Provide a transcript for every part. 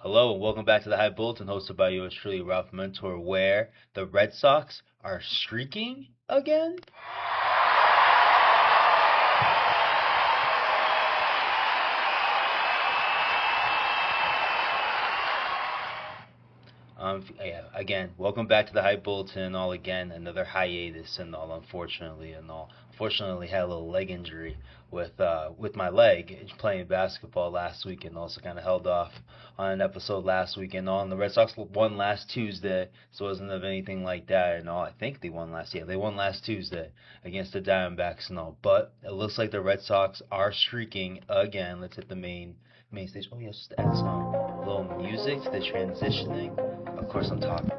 Hello and welcome back to the Hype Bulletin, hosted by yours truly, Ralph Mentor, where the Red Sox are streaking again. Yeah, again, welcome back to the Hype Bulletin and all again. Another hiatus and all, unfortunately, and all. Unfortunately, had a little leg injury with my leg playing basketball last week, and also kind of held off on an episode last week and all. And the Red Sox won last Tuesday, so it wasn't of anything like that and all. I think they won last. Yeah, they won last Tuesday against the Diamondbacks and all. But it looks like the Red Sox are streaking again. Let's hit the main stage. Oh yeah, just add some little music to the transitioning. Of course, I'm talking.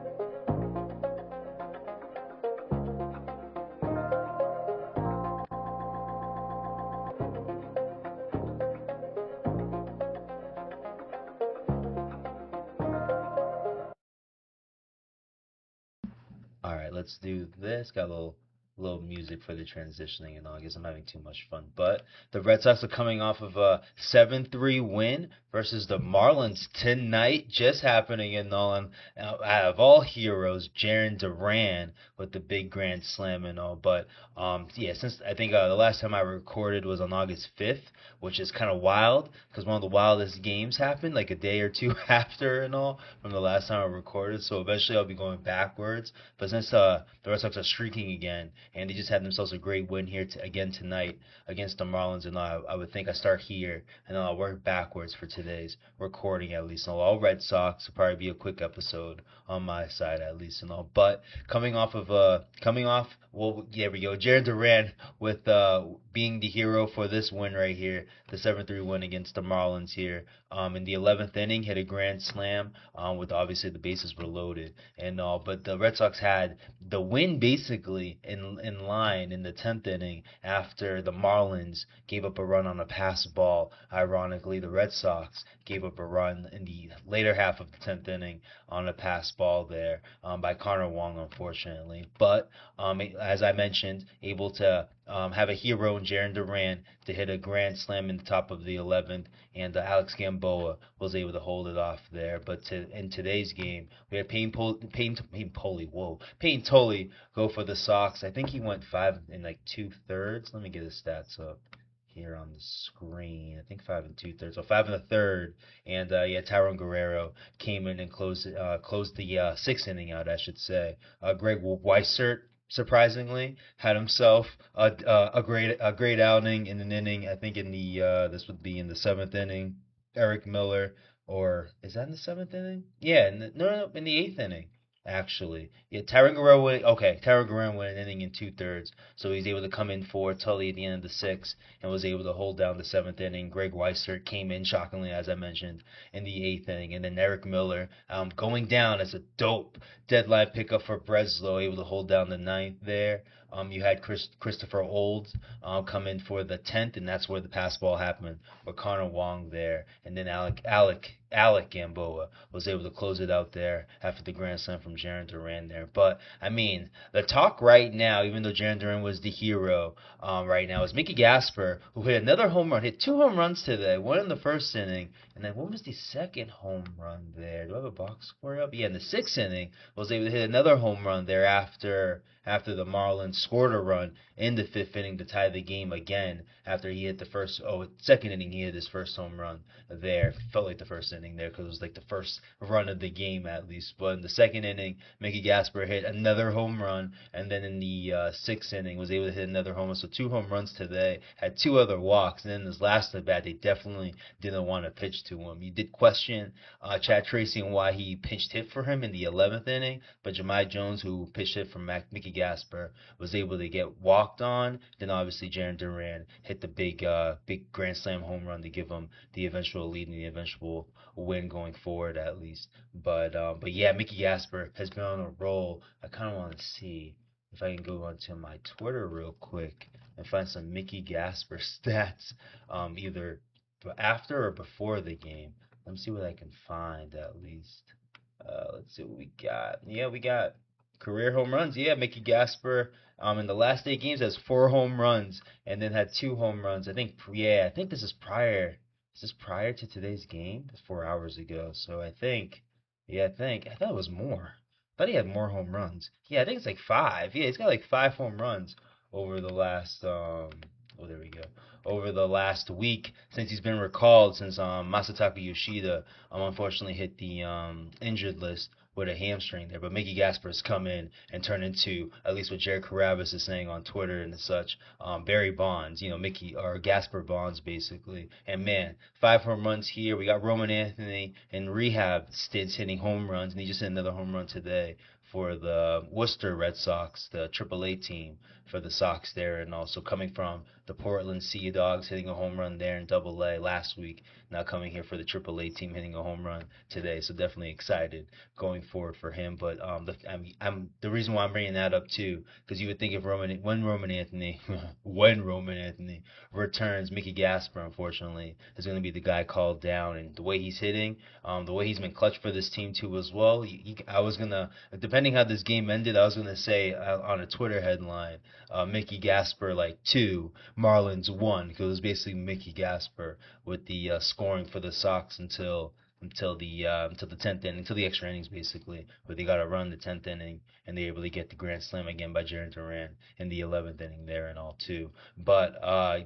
All right, let's do this. Got a little music for the transitioning and all. I guess I'm having too much fun. But the Red Sox are coming off of a 7-3 win versus the Marlins tonight, just happening and all. And out of all heroes, Jarren Duran with the big grand slam and all. But yeah, since I think the last time I recorded was on August 5th, which is kind of wild because one of the wildest games happened like a day or two after and all from the last time I recorded. So eventually I'll be going backwards. But since the Red Sox are streaking again, and they just had themselves a great win here again tonight against the Marlins, and I would think I start here, and then I'll work backwards for today's recording at least. And all Red Sox will probably be a quick episode on my side at least and all. But coming off, well, yeah, we go. Jarren Duran with being the hero for this win right here, the 7-3 win against the Marlins here. In the 11th inning, hit a grand slam. With obviously the bases were loaded and all, but the Red Sox had the win basically in line in the 10th inning after the Marlins gave up a run on a pass ball. Ironically, the Red Sox gave up a run in the later half of the 10th inning on a pass ball there by Connor Wong, unfortunately. But as I mentioned, able to have a hero in Jarren Duran to hit a grand slam in the top of the 11th, and Alex Gamboa was able to hold it off there. But in today's game, we had Payne Tully go for the Sox. I think he went 5 and 2/3. Let me get his stats up here on the screen. I think 5 and 2/3, so 5 1/3. And yeah, Tyrone Guerrero came in and closed the sixth inning out, I should say. Greg Weissert surprisingly had himself a great outing in an inning. I think in the this would be in the seventh inning. Eric Miller, or is that in the seventh inning? Yeah, no, in the eighth inning. Actually, yeah, Tyrone Guerrero went an inning in 2/3, so he's able to come in for Tully at the end of the sixth and was able to hold down the seventh inning. Greg Weissert came in shockingly, as I mentioned, in the eighth inning, and then Eric Miller going down as a dope deadline pickup for Breslow, able to hold down the ninth there. You had Christopher Olds come in for the 10th, and that's where the pass ball happened with Connor Wong there, and then Alec Gamboa was able to close it out there after the grand slam from Jarren Duran there. But I mean, the talk right now, even though Jarren Duran was the hero right now, is Mickey Gasper, who hit another home run, hit two home runs today, one in the first inning, and then what was the second home run there? Do I have a box score up? Yeah, in the sixth inning, was able to hit another home run there after the Marlins scored a run in the fifth inning to tie the game again after he hit second inning he hit his first home run there. Felt like the first inning there because it was like the first run of the game at least. But in the second inning, Mickey Gasper hit another home run, and then in the sixth inning was able to hit another home run. So two home runs today, had two other walks, and then his last at bat, they definitely didn't want to pitch to him. You did question Chad Tracy and why he pitched hit for him in the 11th inning, but Jahmai Jones, who pitched hit for Mickey Gasper, was able to get walked on. Then obviously Jarren Duran hit the big grand slam home run to give him the eventual lead and the eventual win going forward at least. But yeah, Mickey Gasper has been on a roll. I kind of want to see if I can go onto my Twitter real quick and find some Mickey Gasper stats, either after or before the game. Let me see what I can find at least. Let's see what we got. Yeah, we got career home runs. Yeah, Mickey Gasper in the last 8 games has 4 home runs and then had 2 home runs. I think this is prior. Is this prior to today's game? It's 4 hours ago. So I thought it was more. I thought he had more home runs. Yeah, I think it's like five. Yeah, he's got like five home runs over the last oh, there we go. Over the last week since he's been recalled, since Masataka Yoshida unfortunately hit the injured list with a hamstring there. But Mickey Gasper's come in and turned into, at least what Jared Carabas is saying on Twitter and such, Barry Bonds, Mickey or Gasper Bonds basically. And man, five home runs here. We got Roman Anthony in rehab stints hitting home runs, and he just hit another home run today for the Worcester Red Sox, the AAA team for the Sox there, and also coming from the Portland Sea Dogs, hitting a home run there in Double A last week. Now coming here for the AAA team, hitting a home run today. So definitely excited going forward for him. But the reason why I'm bringing that up too, because you would think if when Roman Anthony when Roman Anthony returns, Mickey Gasper unfortunately is going to be the guy called down, and the way he's hitting, the way he's been clutch for this team too as well. I was gonna, depending how this game ended, I was gonna say on a Twitter headline, Mickey Gasper like 2, Marlins 1, because it was basically Mickey Gasper with the scoring for the Sox until the 10th inning, until the extra innings basically, where they got to run the 10th inning and they able to get the grand slam again by Jarren Duran in the 11th inning there and all too. But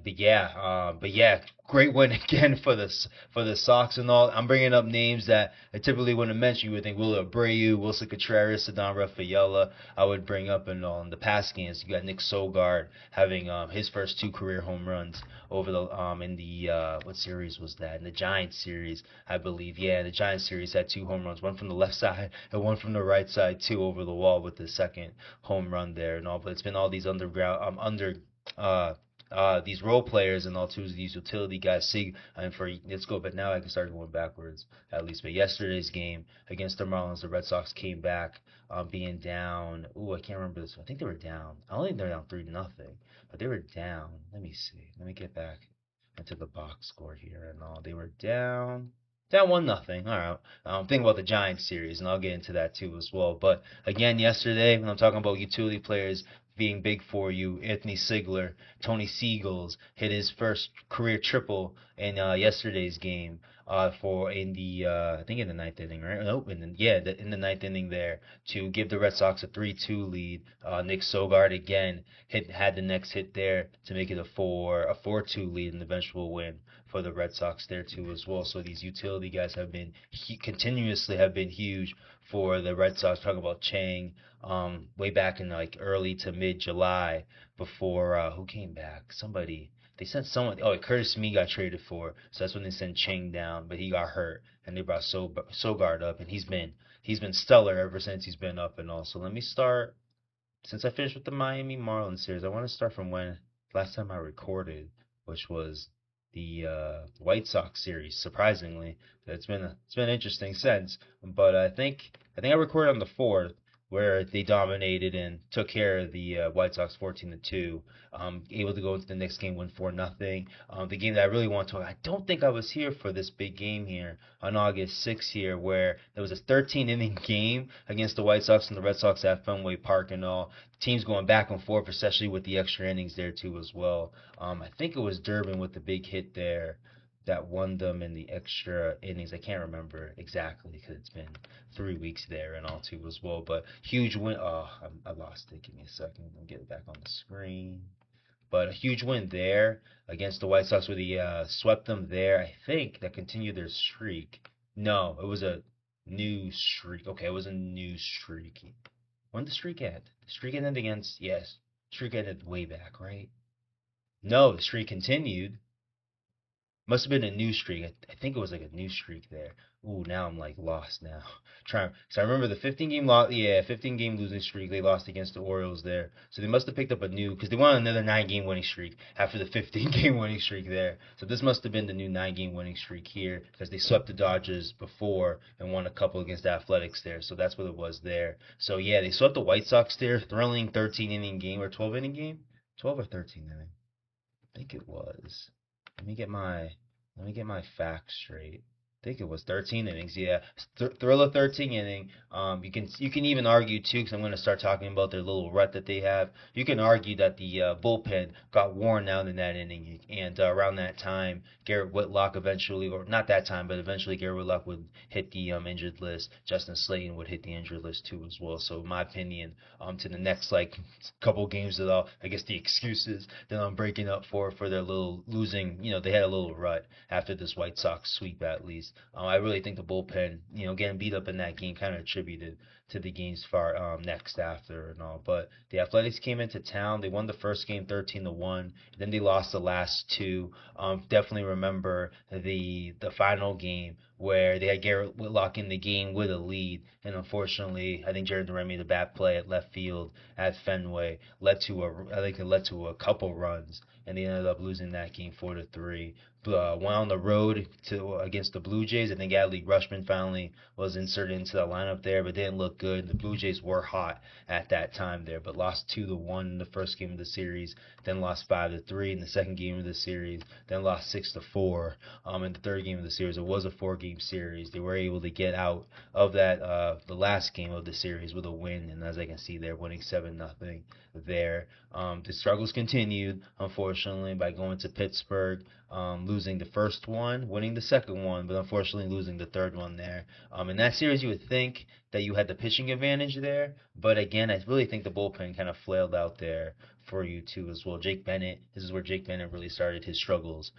yeah, great win again for the Sox and all. I'm bringing up names that I typically wouldn't mention. You would think Willa Abreu, Wilson Contreras, Ceddanne Rafaela. I would bring up in all in the past games. You got Nick Sogard having his first 2 career home runs over the in the what series was that? In the Giants series, I believe. Yeah, the Giants series had 2 home runs, one from the left side and one from the right side too, over the wall with the second home run there and all. But it's been all these uh these role players and all too, these utility guys. See, and for let's go, but now I can start going backwards at least. But yesterday's game against the Marlins, the Red Sox came back, being down. Ooh, I can't remember this. I think they were down. I don't think they're down 3-0, but they were down. Let me see. Let me get back into the box score here and all. They were down 1-0. All right. Think about the Giants series, and I'll get into that too as well. But again, yesterday when I'm talking about utility players being big for you, Anthony Sigler, Tony Seagulls hit his first career triple in yesterday's game. For in the I think in the ninth inning, right? Nope, in the ninth inning there to give the Red Sox a 3-2 lead. Nick Sogard again had the next hit there to make it a 4-2 lead, and eventual win for the Red Sox there too as well. So these utility guys have been continuously have been huge for the Red Sox. Talking about Chang, way back in like early to mid July, before who came back? Somebody. They sent someone. Oh, Curtis Mee got traded for, so that's when they sent Chang down, but he got hurt, and they brought Sogard up, and he's been stellar ever since he's been up and all. So let me start. Since I finished with the Miami Marlins series, I want to start from when last time I recorded, which was the White Sox series. Surprisingly, it's been interesting since, but I think I recorded on the 4th, where they dominated and took care of the White Sox 14-2. Able to go into the next game, win 4-0. The game that I really want to talk. I don't think I was here for this big game here on August 6th here, where there was a 13-inning game against the White Sox and the Red Sox at Fenway Park and all. Teams going back and forth, especially with the extra innings there too as well. I think it was Durbin with the big hit there that won them in the extra innings. I can't remember exactly because it's been 3 weeks there and all too as well. But huge win. Oh, I lost it. Give me a second. I'll get it back on the screen. But a huge win there against the White Sox, where he swept them there. I think that continued their streak. No, it was a new streak. Okay, it was a new streak. When did the streak end? The streak ended against, yes, streak ended way back, right? No, the streak continued. Must have been a new streak. I think it was like a new streak there. Ooh, now I'm like lost now. Trying, so I remember the 15 game loss. Yeah, 15 game losing streak. They lost against the Orioles there. So they must have picked up a new, because they won another 9 game winning streak after the 15 game winning streak there. So this must have been the new 9 game winning streak here, because they swept the Dodgers before and won a couple against the Athletics there. So that's what it was there. So yeah, they swept the White Sox there. Thrilling 13 inning game or 12 inning game. 12 or 13 inning. I think it was. Let me get my facts straight. think it was 13 innings. Yeah, thriller 13 inning. You can even argue too, because I'm going to start talking about their little rut that they have. You can argue that the bullpen got worn out in that inning, and around that time, Garrett Whitlock eventually, or not that time, but eventually Garrett Whitlock would hit the injured list. Justin Slayton would hit the injured list too as well. So in my opinion, to the next like couple games of I guess the excuses that I'm breaking up for their little losing. They had a little rut after this White Sox sweep at least. I really think the bullpen, getting beat up in that game kind of attributed to the game's far next after and all. But the Athletics came into town. They won the first game 13-1. Then they lost the last two. Definitely remember the final game where they had Garrett Whitlock in the game with a lead, and unfortunately, I think Jared Remy, the bat play at left field at Fenway, I think it led to a couple runs, and they ended up losing that game 4-3. Went on the road to against the Blue Jays. I think Adley Rushman finally was inserted into the lineup there, but didn't look good. The Blue Jays were hot at that time there, but lost 2-1 in the first game of the series, then lost 5-3 in the second game of the series, then lost 6-4 in the third game of the series. It was a four-game series. They were able to get out of that the last game of the series with a win, and as I can see, they're winning 7-0 there. The struggles continued, unfortunately, by going to Pittsburgh, losing the first one, winning the second one, but unfortunately losing the third one there. In that series, you would think that you had the pitching advantage there, but again, I really think the bullpen kind of flailed out there for you too as well. This is where Jake Bennett really started his struggles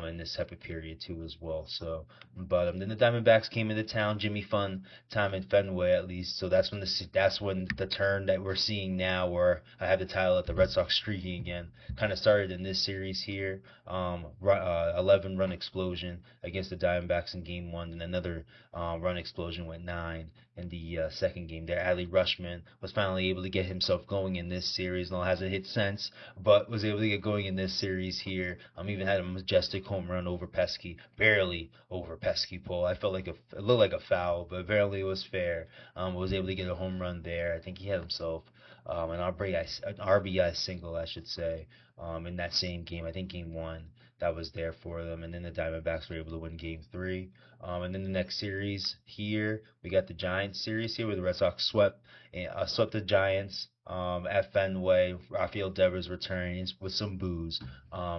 in this type of period too as well. So, but then the Diamondbacks came into town. Jimmy Fun time in Fenway at least. So that's when the turn that we're seeing now, where I have the title at the Red Sox streaking again, kind of started in this series here. 11-run explosion against the Diamondbacks in Game One, and another run explosion went 9 in the second game there. Adley Rushman was finally able to get himself going in this series. No, hasn't hit since, but was able to get going in this series here. Even had a majestic home run over Pesky, barely over Pesky pole. I felt like it looked like a foul, but apparently it was fair. Was able to get a home run there. I think he had himself an RBI single, I should say, in that same game. I think Game One that was there for them, and then the Diamondbacks were able to win Game Three. And then the next series here, we got the Giants series here, where the Red Sox swept the Giants at Fenway. Rafael Devers returning with some boos.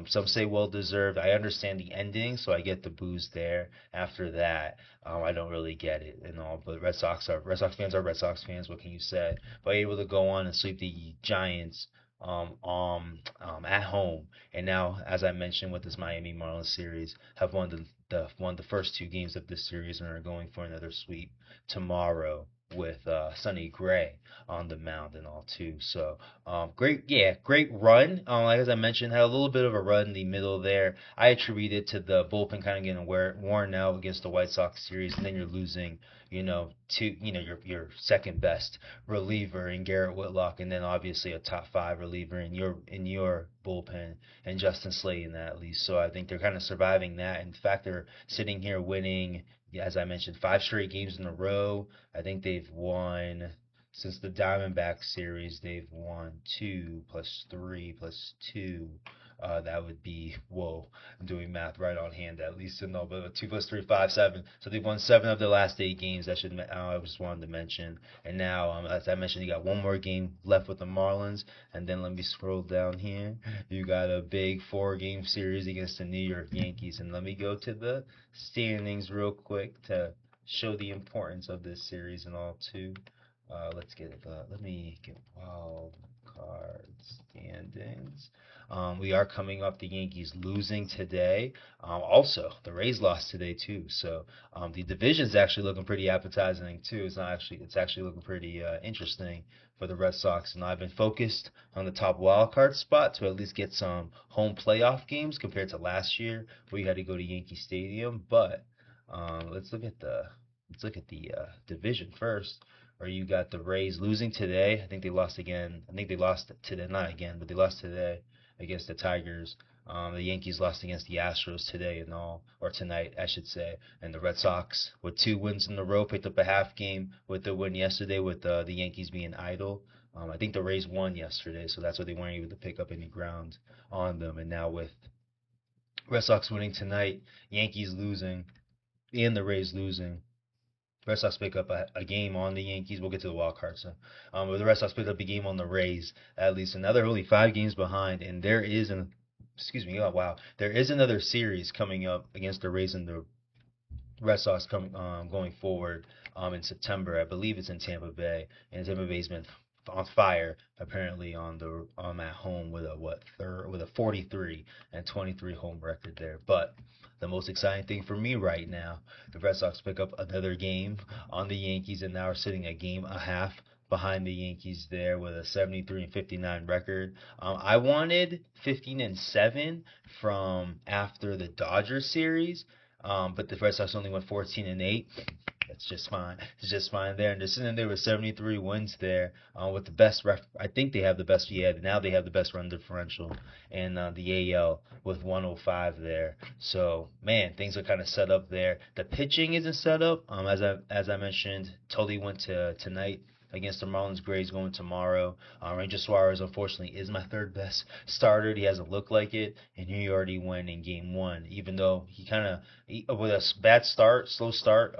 Some say well deserved. I understand the ending, so I get the boos there. After that, I don't really get it and all. But Red Sox fans are Red Sox fans. What can you say? But able to go on and sweep the Giants at home, and now, as I mentioned, with this Miami Marlins series, have won the first two games of this series and are going for another sweep tomorrow with Sonny Gray on the mound and all too. So great run. Like as I mentioned, had a little bit of a run in the middle there. I attribute it to the bullpen kind of getting worn out against the White Sox series, and then you're losing, your second best reliever in Garrett Whitlock, and then obviously a top five reliever in your bullpen and Justin Slayton at least. So I think they're kind of surviving that. In fact, they're sitting here winning, as I mentioned, 5 straight games in a row. I think they've won since the Diamondback series. They've won 2 plus 3 plus 2. That would be, whoa, I'm doing math right on hand at least to know, but 2 plus 3, 5, 7. So they've won 7 of the last 8 games. I just wanted to mention. And now, as I mentioned, you got one more game left with the Marlins, and then let me scroll down here. You got a big 4-game series against the New York Yankees, and let me go to the standings real quick to show the importance of this series and all too. Let's get it. Let me get wild card standings. We are coming off the Yankees losing today. Also, the Rays lost today too. So the division's actually looking pretty appetizing too. It's actually looking pretty interesting for the Red Sox. And I've been focused on the top wild card spot to at least get some home playoff games compared to last year where you had to go to Yankee Stadium. But let's look at the division first, where you got the Rays losing today. I think they lost again. I think they lost today, not again, but they lost today against the Tigers. The Yankees lost against the Astros today and all, or tonight, I should say. And the Red Sox, with 2 wins in a row, picked up a half game with the win yesterday, with the Yankees being idle. I think the Rays won yesterday, so that's why they weren't able to pick up any ground on them. And now with Red Sox winning tonight, Yankees losing, and the Rays losing. Red Sox pick up a game on the Yankees. We'll get to the wild card soon. But the Red Sox picked up a game on the Rays at least. And now they're only 5 games behind, and there is an excuse me, oh wow, there is another series coming up against the Rays and the Red Sox coming going forward in September. I believe it's in Tampa Bay, and Tampa Bay's been on fire apparently on the at home with a with a 43-23 home record there. But the most exciting thing for me right now, the Red Sox pick up another game on the Yankees and now are sitting a game a half behind the Yankees there with a 73-59 record. I wanted 15-7 from after the Dodgers series, but the Red Sox only went 14-8. That's just fine. It's just fine there. And they're sitting there with 73 wins there, with the best I think they have the best. Yeah, now they have the best run differential in the AL with 105 there. So man, things are kind of set up there. The pitching isn't set up. As I mentioned, Tully went to tonight against the Marlins. Gray's going tomorrow. Ranger Suarez, unfortunately, is my third best starter. He hasn't looked like it, and he already went in game one, even though he kind of, with a bad start, slow start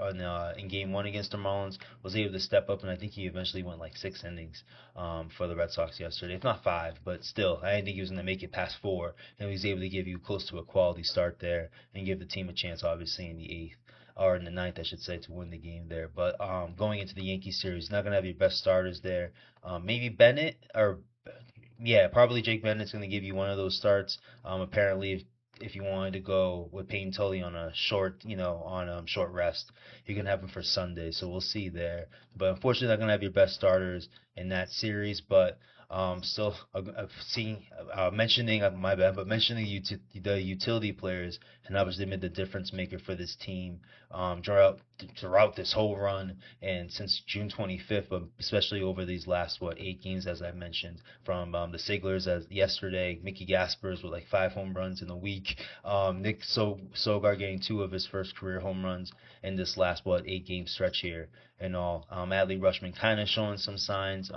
in game one against the Marlins, was able to step up, and I think he eventually went like 6 innings for the Red Sox yesterday, if not 5, but still, I didn't think he was going to make it past 4, and he was able to give you close to a quality start there and give the team a chance, obviously, in the 8th or in the ninth, I should say, to win the game there. But going into the Yankees series, not gonna have your best starters there. Maybe Bennett or yeah, probably Jake Bennett's gonna give you one of those starts. Apparently, if you wanted to go with Payne Tully on a short, on short rest, you can have him for Sunday. So we'll see there. But unfortunately, not gonna have your best starters in that series. But still, seeing mentioning my bad, but mentioning the utility players and obviously made the difference maker for this team throughout this whole run and since June 25th, but especially over these last 8 games, as I mentioned, from the Siglers as yesterday, Mickey Gaspers with like 5 home runs in a week, Nick Sogar getting 2 of his first career home runs in this last 8 game stretch here and all. Adley Rutschman kind of showing some signs.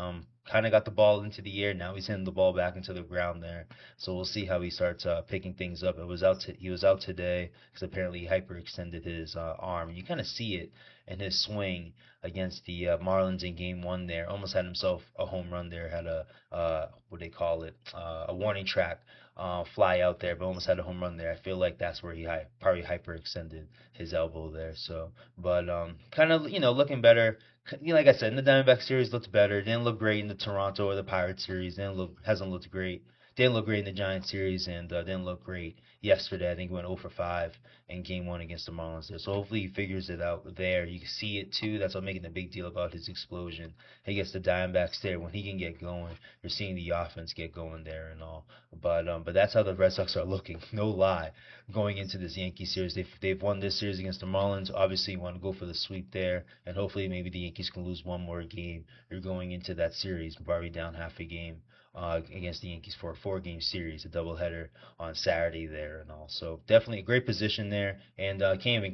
Kind of got the ball into the air. Now he's hitting the ball back into the ground there. So we'll see how he starts picking things up. He was out today because apparently he hyperextended his arm. You kind of see it in his swing against the Marlins in Game One there. Almost had himself a home run there. Had a what they call it, a warning track fly out there, but almost had a home run there. I feel like that's where he probably hyperextended his elbow there. So, but kind of looking better. Like I said, in the Diamondback series looked better. Didn't look great in the Toronto or the Pirates series. Hasn't looked great. Didn't look great in the Giants series, and didn't look great yesterday. I think he went 0 for 5 in Game One against the Marlins there. So hopefully he figures it out there. You can see it too. That's what making a big deal about his explosion. He gets the Diamondbacks there when he can get going. You're seeing the offense get going there and all. But that's how the Red Sox are looking. No lie, going into this Yankee series, they've won this series against the Marlins. Obviously, you want to go for the sweep there, and hopefully maybe the Yankees can lose one more game. You're going into that series probably down half a game against the Yankees for a 4 game series, a doubleheader on Saturday there and all. So definitely a great position there, and can't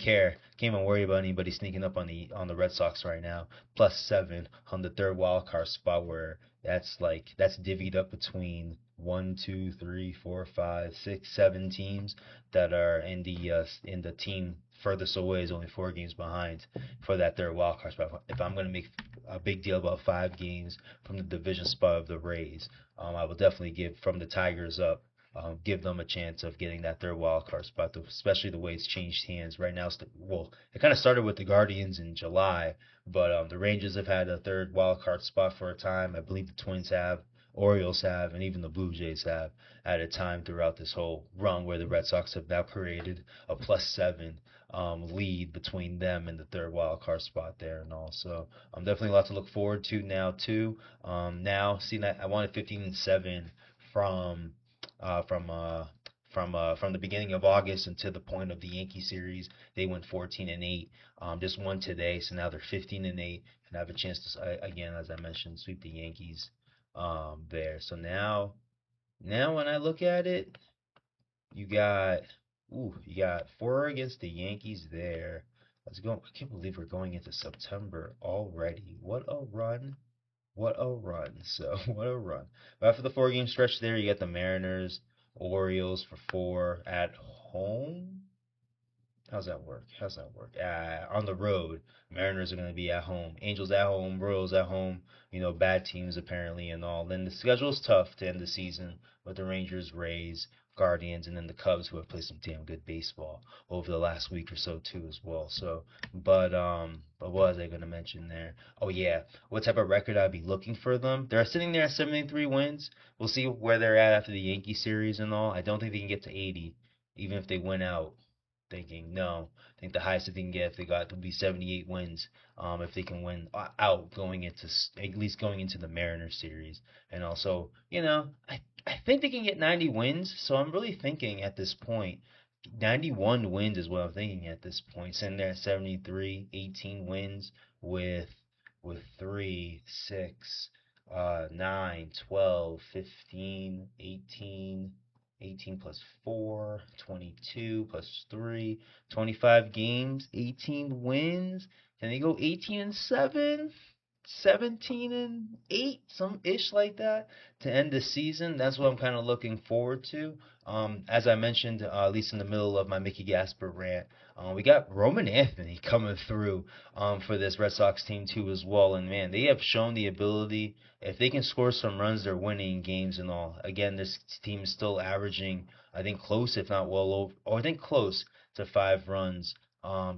even worry about anybody sneaking up on the Red Sox right now. +7 on the third wild card spot, where that's divvied up between 1, 2, 3, 4, 5, 6, 7 teams that are in the team furthest away is only 4 games behind for that third wild card spot. If I'm going to make a big deal about 5 games from the division spot of the Rays, I will definitely give from the Tigers up. Give them a chance of getting that third wild card spot, especially the way it's changed hands right now. Well, it kind of started with the Guardians in July, but the Rangers have had a third wild card spot for a time. I believe the Twins have, Orioles have, and even the Blue Jays have at a time throughout this whole run where the Red Sox have now created a +7 lead between them and the third wild card spot there and all. So definitely a lot to look forward to now too. Now seeing that I wanted 15-7 from from the beginning of August until the point of the Yankee series. They went 14-8. Just won today, so now they're 15-8 and have a chance to again, as I mentioned, sweep the Yankees there. So now when I look at it, you got you got 4 against the Yankees there. Let's go. I can't believe we're going into September already. What a run. What a run. So, what a run. But after the 4 game stretch there, you got the Mariners, Orioles for 4 at home. How's that work? How's that work? On the road, Mariners are going to be at home. Angels at home. Royals at home. Bad teams apparently and all. Then the schedule's tough to end the season with the Rangers, Rays, Guardians, and then the Cubs, who have played some damn good baseball over the last week or so too as well. So, but what was I going to mention there? Oh yeah, what type of record I'd be looking for them? They're sitting there at 73 wins. We'll see where they're at after the Yankee series and all. I don't think they can get to 80, even if they win out thinking no. I think the highest they can get if they got would be 78 wins. If they can win out going into at least going into the Mariners series, and also I think they can get 90 wins. So I'm really thinking at this point. 91 wins is what I'm thinking at this point. Sitting there at 73, 18 wins with 3, 6, 9, 12, 15, 18, 18 plus 4, 22 plus 3, 25 games, 18 wins. Can they go 18 and 7? 17 and 8, some ish like that to end the season. That's what I'm kind of looking forward to. As I mentioned, at least in the middle of my Mickey Gasper rant, we got Roman Anthony coming through for this Red Sox team too as well. And man, they have shown the ability. If they can score some runs, they're winning games and all. Again, this team is still averaging, I think, close, if not well over, or I think close to 5 runs.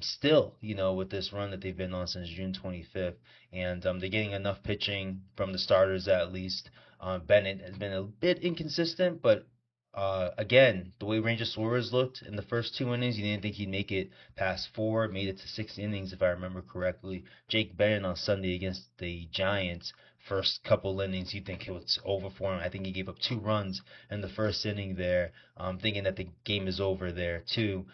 Still, with this run that they've been on since June 25th, and they're getting enough pitching from the starters at least. Bennett has been a bit inconsistent, but again, the way Ranger Suarez looked in the first 2 innings, you didn't think he'd make it past four. Made it to 6 innings, if I remember correctly. Jake Bennett on Sunday against the Giants, first couple innings, you think it was over for him. I think he gave up 2 runs in the first inning there, thinking that the game is over there too.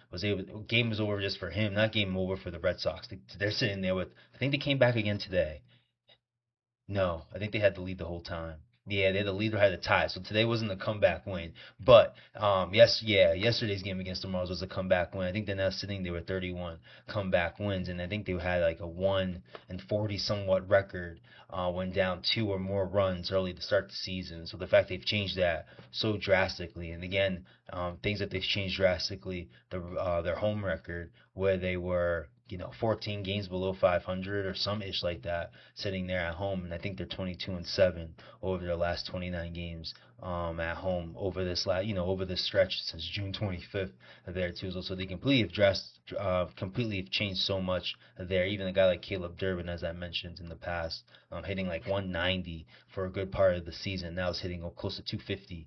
Game is over just for him, not game over for the Red Sox. They're sitting there with. I think they came back again today. No, I think they had the lead the whole time. Yeah, they had the lead or had a tie. So today wasn't a comeback win. But yesterday's game against the Marlins was a comeback win. I think they're now sitting there with 31 comeback wins, and I think they had like a 1-40 somewhat record when down 2 or more runs early to start the season. So the fact they've changed that so drastically, and again, things that they've changed drastically, their home record where they were 14 games below 500 or some ish like that, sitting there at home, and I think they're 22-7 over their last 29 games at home over this stretch since June 25th there too. So they completely have changed so much there. Even a guy like Caleb Durbin, as I mentioned in the past, hitting like 190 for a good part of the season. Now is hitting close to 250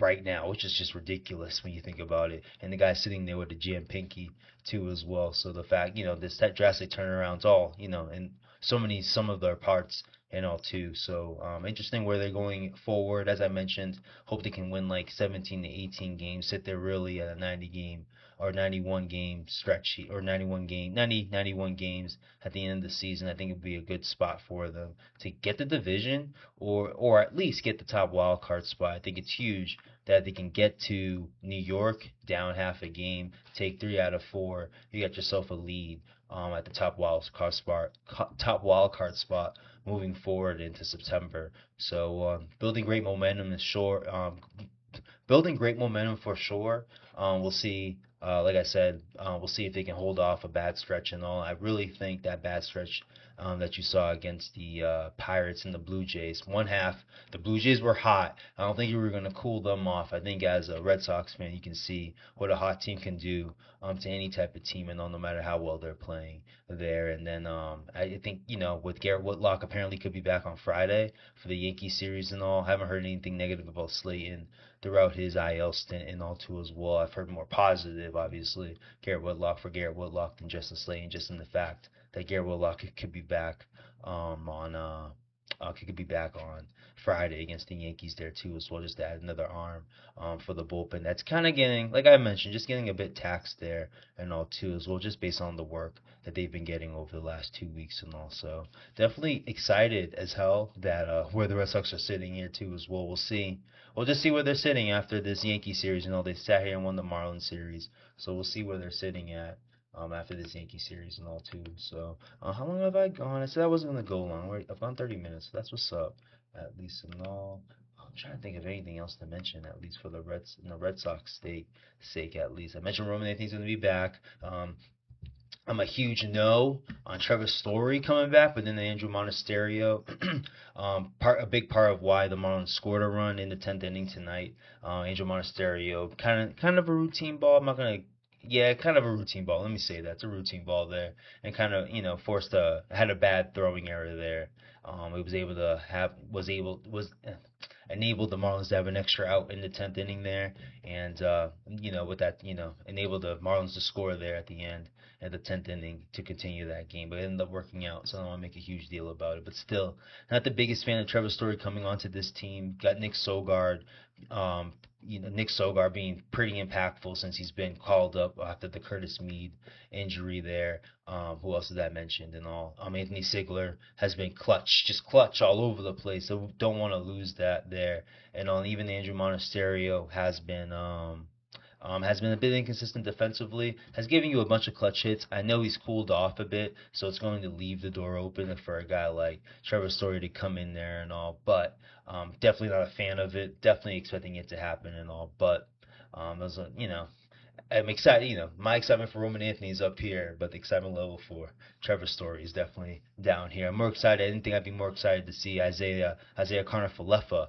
right now, which is just ridiculous when you think about it. And the guy sitting there with a jam pinky too as well. So the fact, this that drastic turnarounds all, and some of their parts and all too. So interesting where they're going forward. As I mentioned, hope they can win like 17 to 18 games, sit there really at a 90 game or 91 game stretch or 91 games at the end of the season. I think it would be a good spot for them to get the division or at least get the top wild card spot. I think it's huge that they can get to New York down half a game, take 3 out of 4. You got yourself a lead at the top wild card spot moving forward into September. So building great momentum for sure. We'll see. Like I said, we'll see if they can hold off a bad stretch and all. I really think that bad stretch that you saw against the Pirates and the Blue Jays, one half, the Blue Jays were hot. I don't think you were going to cool them off. I think as a Red Sox fan, you can see what a hot team can do to any type of team, and all, no matter how well they're playing there. And then I think with Garrett Whitlock apparently could be back on Friday for the Yankee series and all. Haven't heard anything negative about Slayton throughout his IL stint and all too as well. I've heard more positive, obviously, Garrett Whitlock than Justin Slayton, just in the fact that Garrett Whitlock could be back on could be back on Friday against the Yankees there too as well, just to add another arm for the bullpen. That's kind of getting, like I mentioned, just getting a bit taxed there and all too as well, just based on the work that they've been getting over the last 2 weeks and all. So definitely excited as hell that where the Red Sox are sitting here too as well. We'll see. We'll just see where they're sitting after this Yankee series. They sat here and won the Marlins series, so we'll see where they're sitting at after this Yankee series and all too. So how long have I gone? I said I wasn't gonna go long. I've gone 30 minutes. So that's what's up. At least and all. I'm trying to think of anything else to mention, at least for the Red Sox sake, at least. I mentioned Roman Anthony's going to be back. I'm a huge no on Trevor Story coming back, but then the Andrew Monasterio, a big part of why the Marlins scored a run in the 10th inning tonight. Andrew Monasterio, kind of a routine ball. I'm not gonna, yeah, kind of a routine ball. Let me say that it's a routine ball there, and kind of had a bad throwing error there. It was able to have was enabled the Marlins to have an extra out in the 10th inning there, and with that, enabled the Marlins to score there at the end at the 10th inning to continue that game. But it ended up working out, so I don't want to make a huge deal about it. But still, not the biggest fan of Trevor Story coming onto this team. Got Nick Sogard. Nick Sogard being pretty impactful since he's been called up after the Curtis Mead injury there. Who else did I mention and all? Anthony Sigler has been just clutch all over the place. So don't want to lose that there. And even Andrew Monasterio has been a bit inconsistent defensively, has given you a bunch of clutch hits. I know he's cooled off a bit, so it's going to leave the door open for a guy like Trevor Story to come in there and all. But definitely not a fan of it. Definitely expecting it to happen and all. But those are, I'm excited. My excitement for Roman Anthony is up here, but the excitement level for Trevor Story is definitely down here. I'm more excited. I didn't think I'd be more excited to see Isaiah Carnafalefa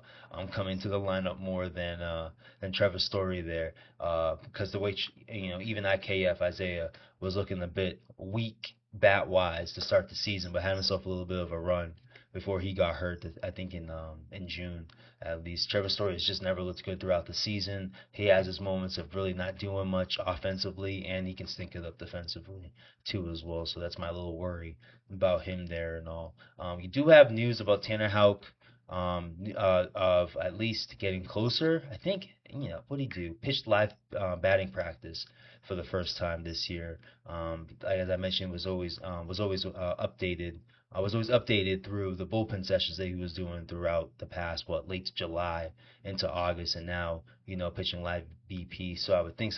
come into the lineup more than Trevor Story there, because the way even IKF Isaiah was looking a bit weak bat wise to start the season, but had himself a little bit of a run before he got hurt. I think in June at least. Trevor Story has just never looked good throughout the season. He has his moments of really not doing much offensively, and he can stink it up defensively too as well. So that's my little worry about him there and all. You do have news about Tanner Houck, of at least getting closer. I think what did he do? Pitched live batting practice for the first time this year. As I mentioned, updated. I was always updated through the bullpen sessions that he was doing throughout the past, late July into August, and now, pitching live BP. So I would think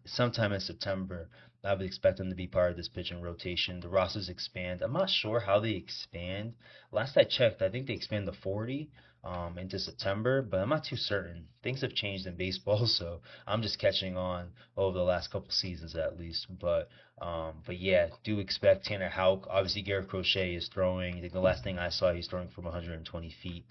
sometime in September, I would expect him to be part of this pitching rotation. The rosters expand. I'm not sure how they expand. Last I checked, I think they expand to 40 into September, but I'm not too certain. Things have changed in baseball, so I'm just catching on over the last couple seasons at least. But yeah, do expect Tanner Houck. Obviously, Garrett Crochet is throwing. I think the last thing I saw, he's throwing from 120 feet.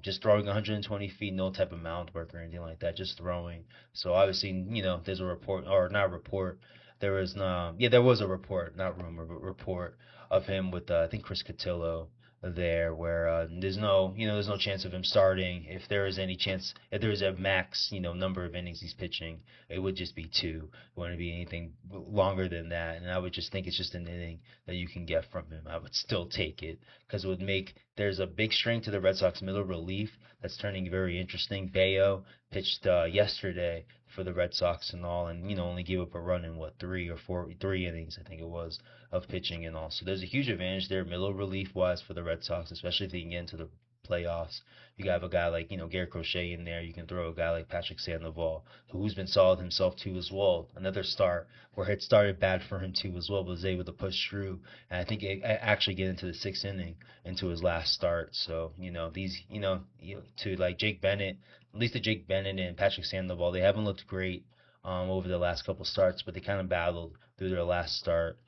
Just throwing 120 feet, no type of mound work or anything like that, just throwing. So obviously, there's a report, or not a report. There was no, yeah, there was a report, not rumor, but report of him with I think Chris Cotillo there, where there's no chance of him starting. If there is any chance, if there is a max, number of innings he's pitching, it would just be two. It wouldn't be anything longer than that. And I would just think it's just an inning that you can get from him. I would still take it because it would make there's a big strength to the Red Sox middle relief that's turning very interesting. Bayo pitched yesterday for the Red Sox and all, and only gave up a run in three innings, I think it was, of pitching and all. So there's a huge advantage there, middle relief wise, for the Red Sox, especially if they can get into the playoffs. You have a guy like Garrett Crochet in there. You can throw a guy like Patrick Sandoval, who's been solid himself too as well. Another start where it started bad for him too as well, but was able to push through, and I think it actually get into the sixth inning into his last start. So to like Jake Bennett, at least to Jake Bennett and Patrick Sandoval, they haven't looked great over the last couple starts, but they kind of battled through their last start.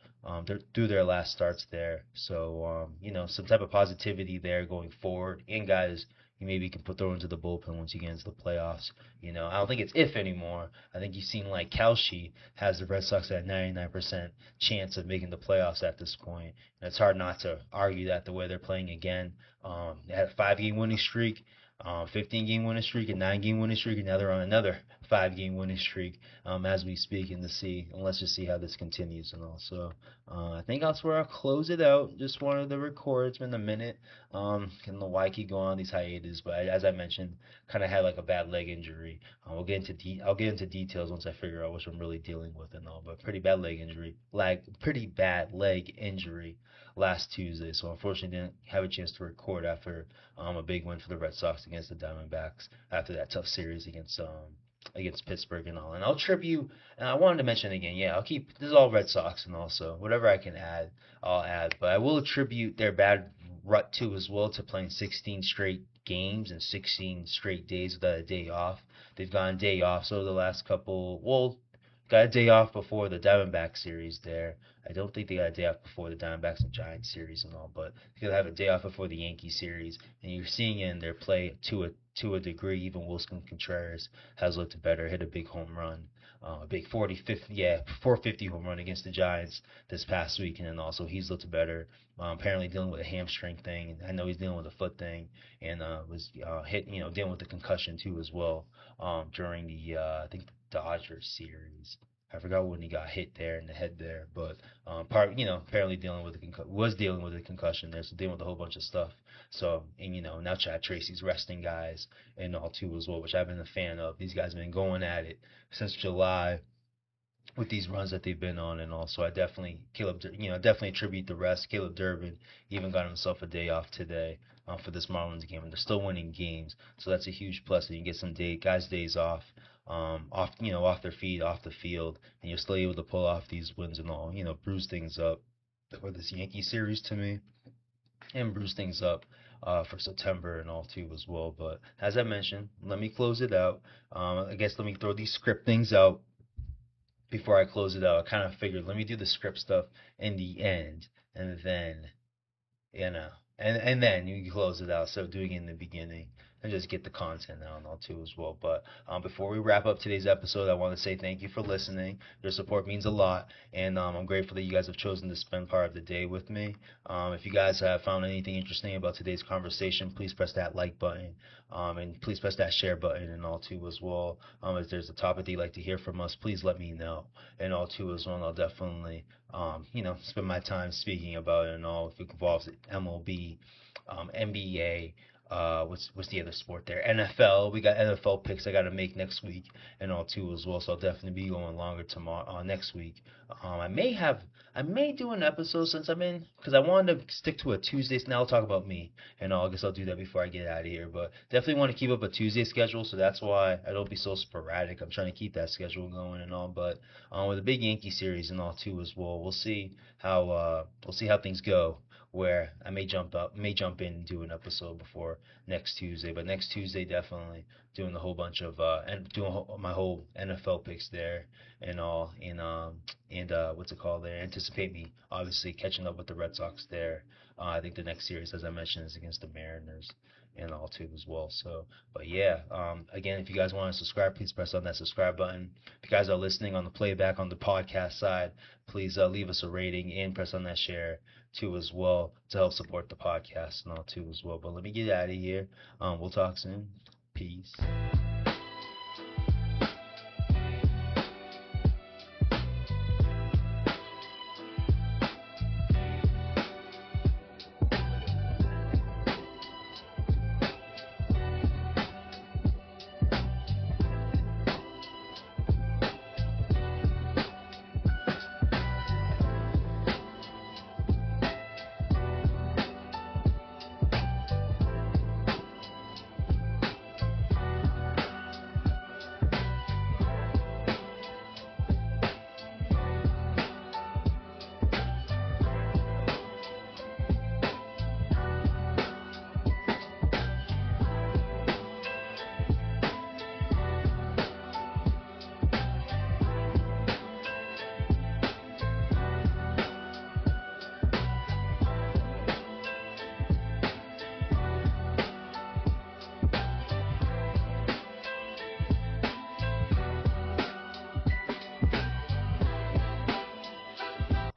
Through their last starts there. So, some type of positivity there going forward. And guys, you maybe can throw into the bullpen once you get into the playoffs. I don't think it's if anymore. I think you've seen like Kalshi has the Red Sox at a 99% chance of making the playoffs at this point. And it's hard not to argue that the way they're playing again. They had a 5-game winning streak. 15-game winning streak, a 9-game winning streak, and now they're on another 5-game winning streak as we speak. And let's just see how this continues and all. So I think that's where I'll close it out. Just wanted to record. It's been a minute. I don't know why I keep going on these hiatus, but as I mentioned, kind of had like a bad leg injury. I'll get into details once I figure out what I'm really dealing with and all. But pretty bad leg injury last Tuesday. So unfortunately, didn't have a chance to record after a big win for the Red Sox against the Diamondbacks after that tough series against Pittsburgh and all. And I'll tribute, and I wanted to mention again, yeah, this is all Red Sox and also whatever I can I'll add. But I will attribute their bad rut too as well to playing 16 straight games and 16 straight days without a day off. They've gone day off. So the last couple, well, got a day off before the Diamondback series there. I don't think they got a day off before the Diamondbacks and Giants series and all, but they'll have a day off before the Yankees series, and you're seeing it in their play to a degree. Even Wilson Contreras has looked better, hit a big home run, a big 450 home run against the Giants this past week, and then also he's looked better. Apparently dealing with a hamstring thing. I know he's dealing with a foot thing, and was hit, dealing with the concussion too as well. During the I think the Dodgers series. I forgot when he got hit there in the head there, but apparently was dealing with a concussion there, so dealing with a whole bunch of stuff. So, and now Chad Tracy's resting guys and all too as well, which I've been a fan of. These guys have been going at it since July with these runs that they've been on, and also I definitely definitely attribute the rest. Caleb Durbin even got himself a day off today for this Marlins game, and they're still winning games, so that's a huge plus. And you get some guys days off, off their feet, off the field, and you're still able to pull off these wins and all, bruise things up for this Yankee series to me, and bruise things up. For September and all too as well. But as I mentioned, let me close it out. I guess let me throw these script things out before I close it out. I kind of figured let me do the script stuff in the end, and then you know, and then you close it out. So doing it in the beginning and just get the content out and all too as well. But before we wrap up today's episode, I want to say thank you for listening. Your support means a lot, and I'm grateful that you guys have chosen to spend part of the day with me. If you guys have found anything interesting about today's conversation, please press that like button, and please press that share button and all too as well. If there's a topic that you'd like to hear from us, please let me know and all too as well. And I'll definitely spend my time speaking about it and all if it involves MLB, NBA, what's the other sport there? NFL. We got NFL picks I got to make next week and all too as well. So I'll definitely be going longer tomorrow, next week. I may do an episode since I'm in, because I wanted to stick to a Tuesday. Now I'll talk about me, and I guess I'll do that before I get out of here. But definitely want to keep up a Tuesday schedule, so that's why I don't be so sporadic. I'm trying to keep that schedule going and all. But with a big Yankee series and all too as well, we'll see how things go. Where I may jump in and do an episode before next Tuesday, but next Tuesday definitely doing a whole bunch of and doing my whole NFL picks there and all, and what's it called there? Anticipate me obviously catching up with the Red Sox there. I think the next series, as I mentioned, is against the Mariners and all too as well. So, but yeah, again, if you guys want to subscribe, please press on that subscribe button. If you guys are listening on the playback on the podcast side, please leave us a rating and press on that share too as well to help support the podcast and all too as well. But let me get out of here. We'll talk soon. Peace.